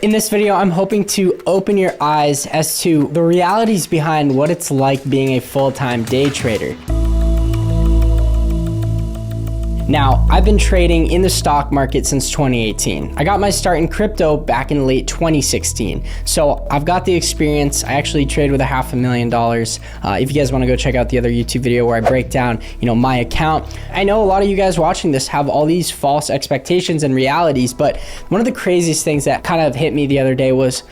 In this video, I'm hoping to open your eyes as to the realities behind what it's like being a full-time day trader. Now, I've been trading in the stock market since 2018. I got my start in crypto back in late 2016. So I've got the experience. I actually trade with $500,000. If you guys want to go check out the other YouTube video where I break down, my account. I know a lot of you guys watching this have all these false expectations and realities, but one of the craziest things that kind of hit me the other day was,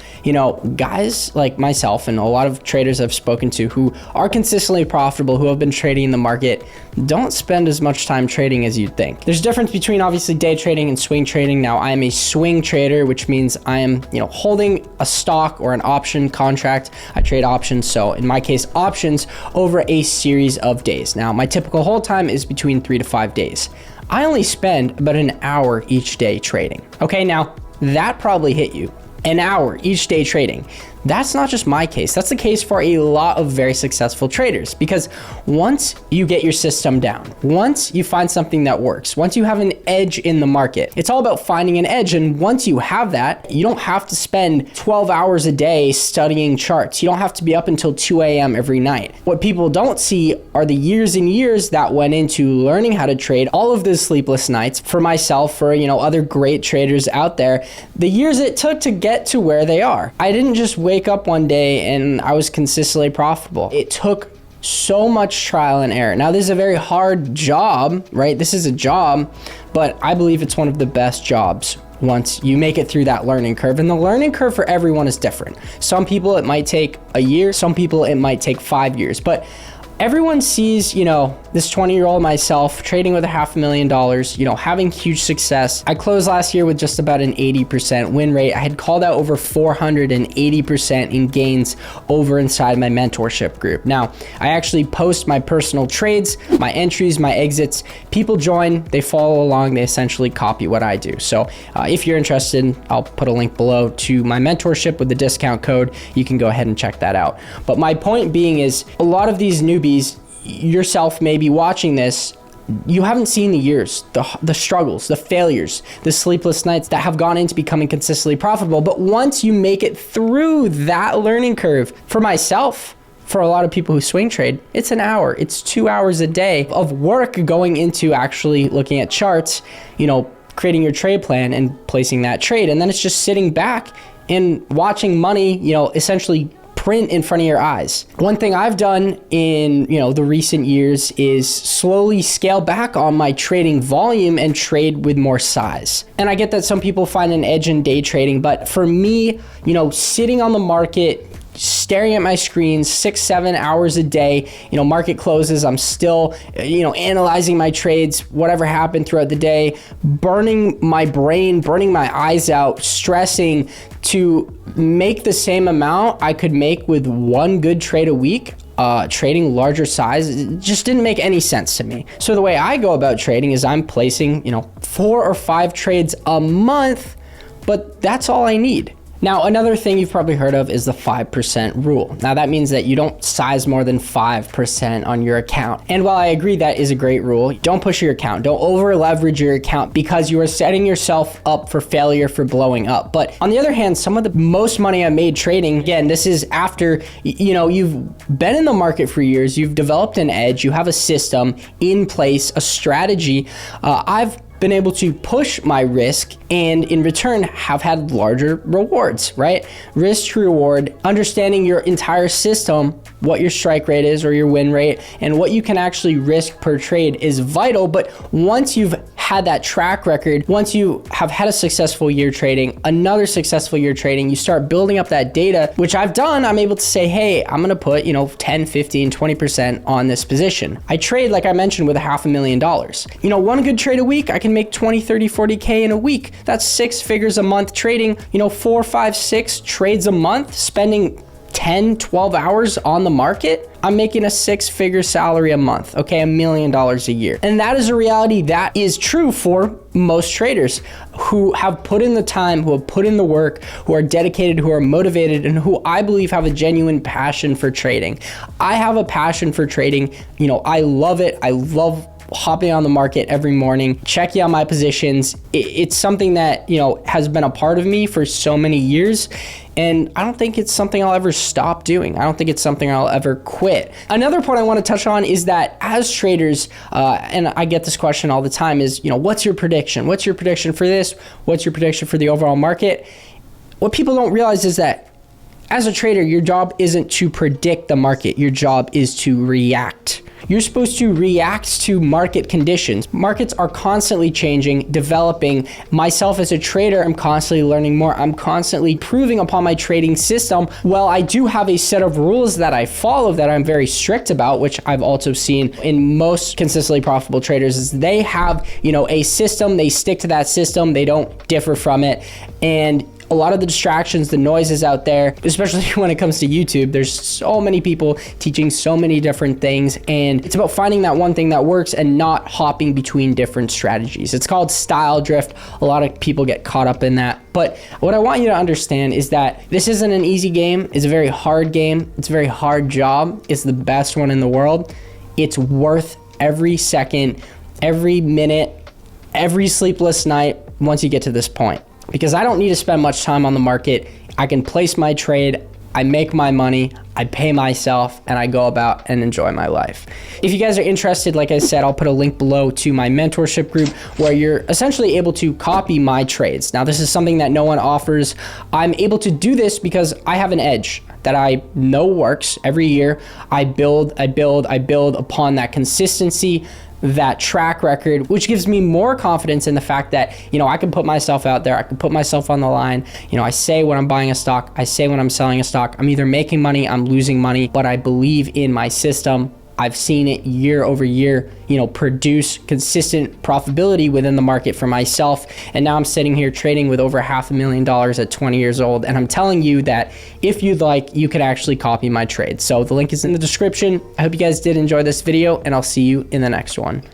guys like myself and a lot of traders I've spoken to who are consistently profitable, who have been trading in the market, don't spend as much time trading as you'd think. There's a difference between obviously day trading and swing trading. Now, I am a swing trader, which means I am, holding a stock or an option contract. I trade options. So in my case, options over a series of days. Now, my typical hold time is between 3 to 5 days. I only spend about an hour each day trading. Okay, now that probably hit you. An hour each day trading. That's not just my case. That's the case for a lot of very successful traders, because once you get your system down, once you find something that works, once you have an edge in the market, it's all about finding an edge. And once you have that, you don't have to spend 12 hours a day studying charts. You don't have to be up until 2 a.m. every night. What people don't see are the years and years that went into learning how to trade, all of the sleepless nights for myself, for other great traders out there, the years it took to get to where they are. I didn't just wake up one day and I was consistently profitable. It took so much trial and error. Now, this is a very hard job, right? This is a job, but I believe it's one of the best jobs once you make it through that learning curve. And the learning curve for everyone is different. Some people, it might take a year. Some people, it might take 5 years. But everyone sees, this 20-year-old myself trading with $500,000, having huge success. I closed last year with just about an 80% win rate. I had called out over 480% in gains over inside my mentorship group. Now, I actually post my personal trades, my entries, my exits. People join, they follow along, they essentially copy what I do. So if you're interested, I'll put a link below to my mentorship with the discount code. You can go ahead and check that out. But my point being is, a lot of these newbies, yourself may be watching this, you haven't seen the years, the struggles, the failures, the sleepless nights that have gone into becoming consistently profitable. But once you make it through that learning curve, for myself, for a lot of people who swing trade, it's an hour, it's 2 hours a day of work going into actually looking at charts, creating your trade plan and placing that trade. And then it's just sitting back and watching money, essentially print in front of your eyes. One thing I've done in, the recent years is slowly scale back on my trading volume and trade with more size. And I get that some people find an edge in day trading, but for me, sitting on the market, staring at my screen 6-7 hours a day, market closes, I'm still, analyzing my trades, whatever happened throughout the day, burning my brain, burning my eyes out, stressing to make the same amount I could make with one good trade a week. Trading larger size, it just didn't make any sense to me. So the way I go about trading is I'm placing, 4 or 5 trades a month, but that's all I need. Now, another thing you've probably heard of is the 5% rule. Now, that means that you don't size more than 5% on your account. And while I agree that is a great rule, don't push your account. Don't over leverage your account, because you are setting yourself up for failure, for blowing up. But on the other hand, some of the most money I made trading, again, this is after, you've been in the market for years, you've developed an edge, you have a system in place, a strategy. I've been able to push my risk and in return have had larger rewards, right? Risk to reward, understanding your entire system, what your strike rate is or your win rate, and what you can actually risk per trade is vital. But once you've had that track record, once you have had a successful year trading, another successful year trading, you start building up that data, which I've done. I'm able to say, hey, I'm gonna put, 10, 15, 20% on this position. I trade, like I mentioned, with $500,000. One good trade a week, I can make 20, 30, 40K in a week. That's 6 figures a month trading, 4, 5, 6 trades a month, spending 10, 12 hours on the market. I'm making a 6-figure salary a month, okay, $1 million a year. And that is a reality that is true for most traders who have put in the time, who have put in the work, who are dedicated, who are motivated, and who I believe have a genuine passion for trading. I have a passion for trading. I love it. I love hopping on the market every morning, checking out my positions. It's something that, you know, has been a part of me for so many years. And I don't think it's something I'll ever stop doing. I don't think it's something I'll ever quit. Another point I want to touch on is that as traders, and I get this question all the time, is, you know, what's your prediction? What's your prediction for this? What's your prediction for the overall market? What people don't realize is that as a trader, your job isn't to predict the market. Your job is to react. You're supposed to react to market conditions. Markets are constantly changing, developing. Myself as a trader, I'm constantly learning more. I'm constantly improving upon my trading system. Well, I do have a set of rules that I follow that I'm very strict about, which I've also seen in most consistently profitable traders, is they have, you know, a system, they stick to that system, they don't differ from it. And a lot of the distractions, the noises out there, especially when it comes to YouTube, there's so many people teaching so many different things, and it's about finding that one thing that works and not hopping between different strategies. It's called style drift. A lot of people get caught up in that. But what I want you to understand is that this isn't an easy game. It's a very hard game. It's a very hard job. It's the best one in the world. It's worth every second, every minute, every sleepless night once you get to this point. Because I don't need to spend much time on the market. I can place my trade, I make my money, I pay myself, and I go about and enjoy my life. If you guys are interested, like I said, I'll put a link below to my mentorship group where you're essentially able to copy my trades. Now, this is something that no one offers. I'm able to do this because I have an edge that I know works. Every year, I build upon that consistency, that track record, which gives me more confidence in the fact that, you know, I can put myself out there, I can put myself on the line. You know, I say when I'm buying a stock, I say when I'm selling a stock. I'm either making money, I'm losing money, but I believe in my system. I've seen it year over year, you know, produce consistent profitability within the market for myself. And now I'm sitting here trading with over $500,000 at 20 years old. And I'm telling you that if you'd like, you could actually copy my trade. So the link is in the description. I hope you guys did enjoy this video, and I'll see you in the next one.